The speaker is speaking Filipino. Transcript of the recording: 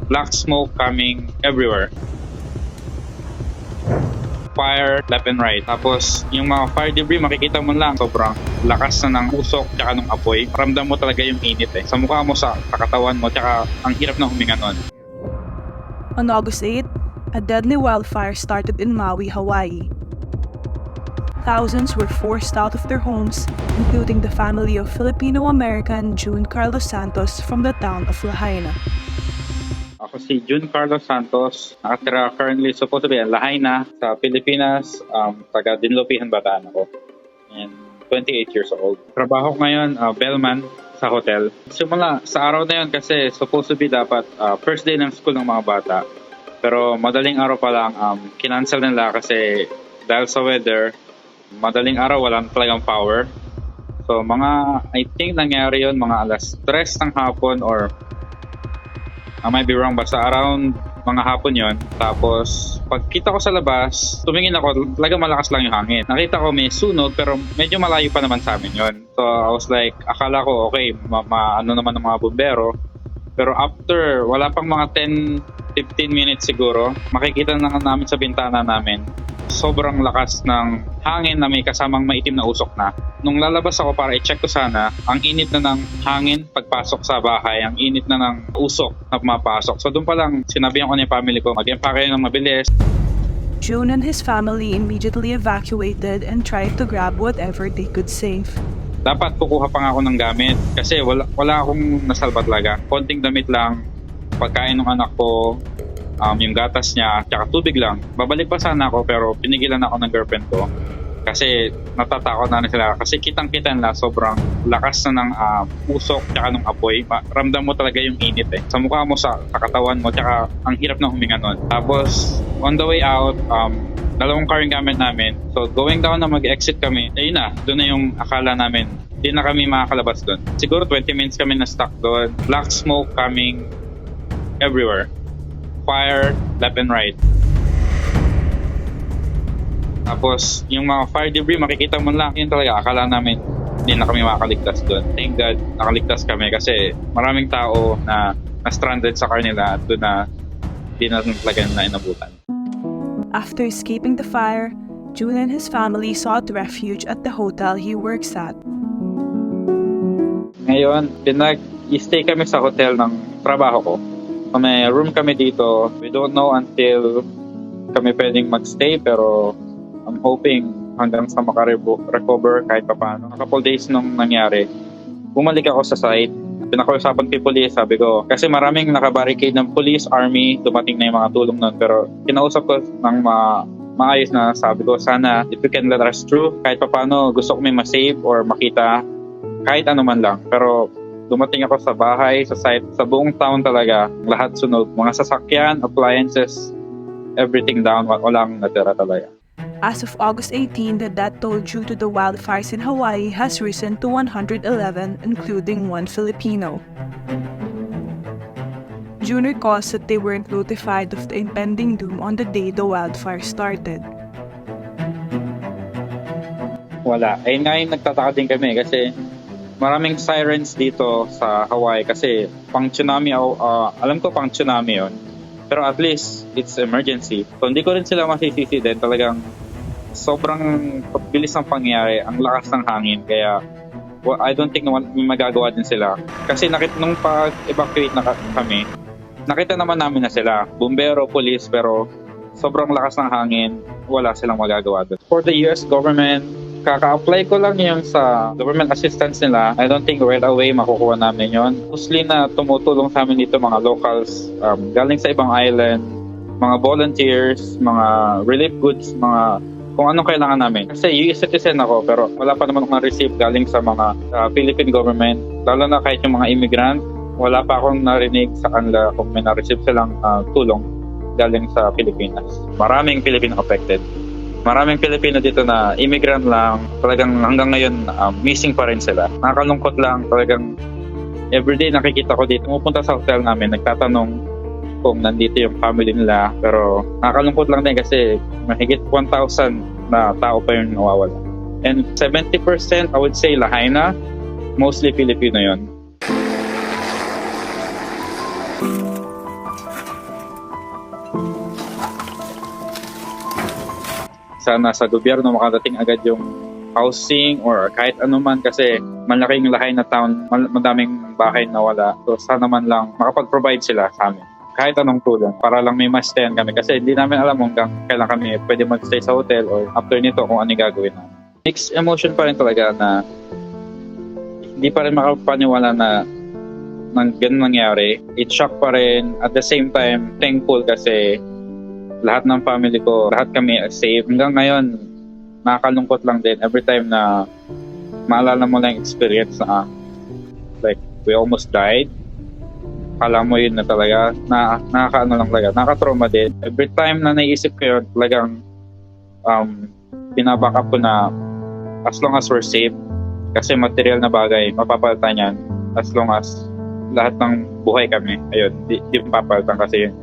Black smoke coming everywhere. Fire left and right. Tapos yung mga fire debris makikita mo lang sobrang lakas na ng usok tsaka ng apoy. Ramdam mo talaga yung init sa mukha mo, sa katawan mo, tsaka ang hirap na huminga nun. On August 8, a deadly wildfire started in Maui, Hawaii. Thousands were forced out of their homes, including the family of Filipino-American June Carlos Santos from the town of Lahaina. Ako si June Carlos Santos, nakatira currently supposed to be in Lahaina sa Pilipinas, taga Dinlopihan, Bataan ako. And 28 years old. Trabaho ko ngayon, bellman sa hotel. Simula sa araw na yun kasi supposed to be dapat first day ng school ng mga bata. Pero madaling araw pa lang, kinancel nila kasi dahil sa weather, madaling araw wala talagang power. So I think nangyari yun mga alas 3 ng hapon or I might be wrong, basta around mga hapon yon. Tapos pagkita ko sa labas, tumingin ako, talaga malakas lang yung hangin. Nakita ko may sunog pero medyo malayo pa naman sa amin yon. So I was like, akala ko okay, ano naman ng mga bumbero. Pero after, wala pang mga 10-15 minutes siguro, makikita na namin sa bintana namin, sobrang lakas ng hangin na may kasamang maitim na usok na. Nung lalabas ako para i-check ko sana, ang init na ng hangin pagpasok sa bahay, ang init na ng usok na pumapasok. So doon pa lang, sinabihan ko na yung family ko, mag-empake ng mabilis. June and his family immediately evacuated and tried to grab whatever they could save. Dapat kukuha pa nga ako ng gamit kasi wala akong nasalba talaga. Konting damit lang, pagkain ng anak ko, yung gatas niya, tsaka tubig lang. Babalik pa sana ako pero pinigilan ako ng girlfriend ko kasi natatakot na sila kasi kitang-kita nila sobrang lakas na ng usok tsaka ng apoy. Ramdam mo talaga yung init sa mukha mo, sa katawan mo, tsaka ang hirap na huminga nun. Tapos on the way out, dalawang car yung gamit namin. So going down na mag-exit kami, ayun na, doon na yung akala namin. Hindi na kami makakalabas doon. Siguro 20 minutes kami na stuck doon. Black smoke coming everywhere. Fire left and right. Tapos yung mga fire debris makikita mo lang. Yun talaga, akala namin hindi na kami makakaligtas doon. Thank God nakaligtas kami kasi maraming tao na stranded sa car nila at doon na hindi na talaga na inabutan. After escaping the fire, June and his family sought refuge at the hotel he works at. Ngayon, pinag-stay kami sa hotel ng trabaho ko. So, may room kami dito. We don't know until kami pwedeng magstay pero I'm hoping hanggang sa makarecover kahit pa paano. A couple days nung nangyari, bumalik ako sa site. Pinakausapan kay police, sabi ko, kasi maraming nakabarricade ng police, army, dumating na yung mga tulong nun. Pero kinausap ko ng maayos na sabi ko, sana if you can let us through, kahit pa paano gusto ko may ma-save or makita, kahit ano man lang. Pero dumating ako sa bahay, sa site, sa buong town talaga, lahat sunog. Mga sasakyan, appliances, everything down, walang natira talaga. As of August 18, the death toll due to the wildfires in Hawaii has risen to 111, including one Filipino. June recalls that they weren't notified of the impending doom on the day the wildfire started. Wala. Ayun nga yung nagtataka din kami kasi maraming sirens dito sa Hawaii kasi pang tsunami, alam ko pang tsunami yon. Pero at least it's emergency. So hindi ko rin sila masisisi din, talagang sobrang bilis ng pangyayari, ang lakas ng hangin. Kaya I don't think may magagawa din sila. Kasi nung pag-evacuate na kami, nakita naman namin na sila, bumbero, police, pero sobrang lakas ng hangin, wala silang magagawa doon. For the US government, kaka-apply ko lang yung sa government assistance nila. I don't think right away makukuha namin yon. Mostly na tumutulong sa amin dito mga locals, galing sa ibang island, mga volunteers, mga relief goods, mga kung anong kailangan namin. Kasi US citizen ako pero wala pa naman akong receive galing sa mga Philippine government. Lalo na kahit yung mga immigrant, wala pa akong narinig sa kanila kung may na-receive silang tulong galing sa Pilipinas. Maraming Filipino affected. Maraming Pilipino dito na immigrant lang, talagang hanggang ngayon missing pa rin sila. Nakakalungkot lang, talagang everyday nakikita ko dito. Pumupunta sa hotel namin, nagtatanong kung nandito yung family nila. Pero nakakalungkot lang din kasi mahigit 1,000 na tao pa yung nawawala. And 70% I would say Lahaina, mostly Filipino yon. sana sa gobyerno makadating agad yung housing or kahit ano man kasi malaking lahay na town, madaming bahay na wala. So sana man lang makapag-provide sila sa amin. Kahit anong tulong para lang may ma-stayan kami kasi hindi namin alam hanggang kailan kami pwede mag-stay sa hotel or after nito kung ano yung gagawin namin. Mixed emotion pa rin talaga na hindi pa rin makapaniwala na ganun nangyari. It shock pa rin. At the same time, thankful kasi lahat ng family ko, lahat kami safe. Hanggang ngayon, nakakalungkot lang din every time na maalala mo lang yung experience na like we almost died. Kala mo yun na talaga, nakakaano lang talaga, nakaka-trauma din. Every time na naisip ko yun, talagang pinaback up ko na as long as we're safe, kasi material na bagay, mapapalitan yan as long as lahat ng buhay kami. Ayun, di mapapalitan kasi yun.